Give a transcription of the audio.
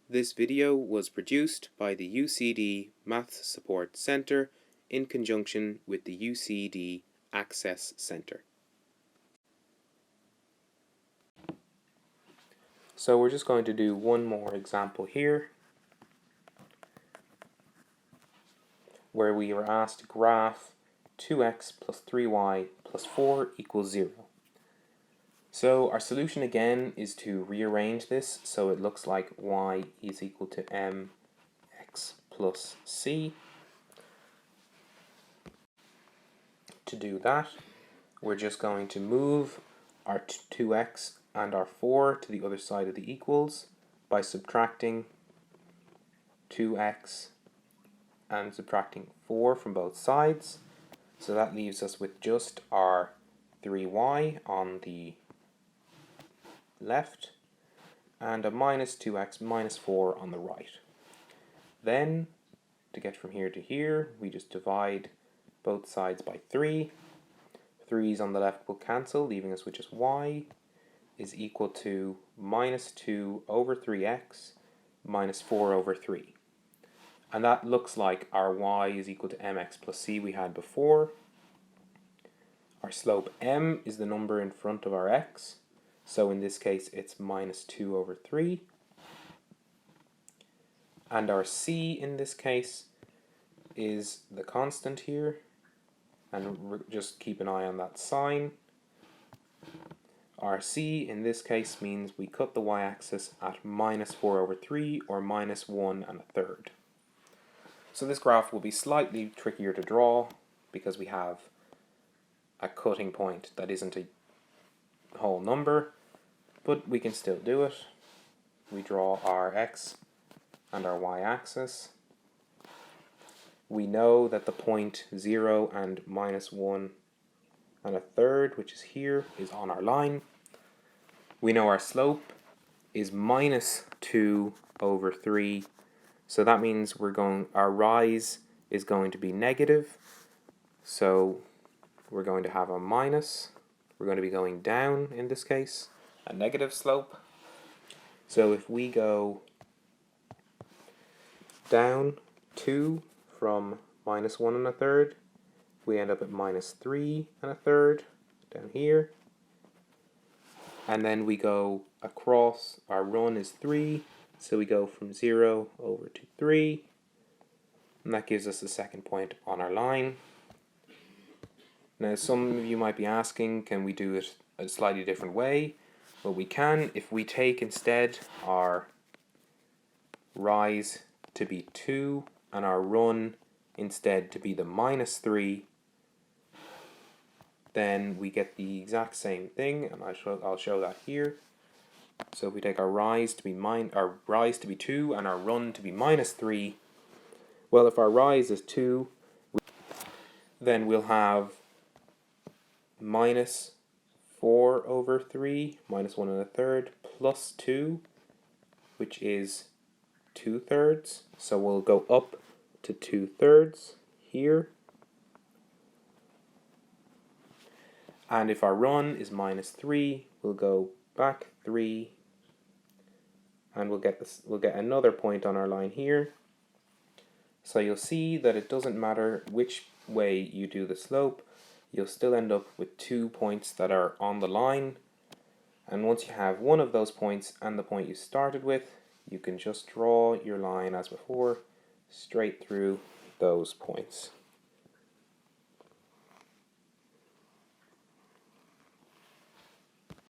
This video was produced by the UCD Maths Support Centre in conjunction with the UCD Access Centre. So we're just going to do one more example here, where we were asked to graph 2x plus 3y plus 4 equals 0. So our solution again is to rearrange this so it looks like y is equal to mx plus c. To do that, we're just going to move our 2x and our 4 to the other side of the equals by subtracting 2x and subtracting 4 from both sides. So that leaves us with just our 3y on the left and a minus 2x minus 4 on the right. Then, to get from here to here, we just divide both sides by 3. 3's on the left will cancel, leaving us with just y is equal to minus 2 over 3x minus 4 over 3. And that looks like our y is equal to mx plus c we had before. Our slope m is the number in front of our x, so in this case it's minus 2 over 3. And our c in this case is the constant here, and just keep an eye on that sign. Our c in this case means we cut the y-axis at minus 4 over 3 or minus 1 1/3. So this graph will be slightly trickier to draw because we have a cutting point that isn't a whole number, but we can still do it. We draw our x and our y-axis. We know that the point 0 and minus 1 1/3, which is here, is on our line. We know our slope is minus 2 over 3, so that means our rise is going to be negative, so we're going to have a minus. We're going to be going down in this case, a negative slope. So if we go down 2 from minus 1 1/3, we end up at minus 3 1/3 down here. And then we go across, our run is 3, so we go from 0 over to 3, and that gives us the second point on our line. Now some of you might be asking, can we do it a slightly different way? Well, we can if we take instead our rise to be 2 and our run instead to be the minus 3, then we get the exact same thing, and I'll show that here. So if we take our rise to be 2 and our run to be minus 3, well, if our rise is 2, then we'll have minus 4 over 3, minus 1 1/3, plus 2, which is 2/3. So we'll go up to 2/3 here. And if our run is minus 3, we'll go back 3, and we'll get another point on our line here. So you'll see that it doesn't matter which way you do the slope, you'll still end up with 2 points that are on the line. And once you have one of those points and the point you started with, you can just draw your line as before, straight through those points.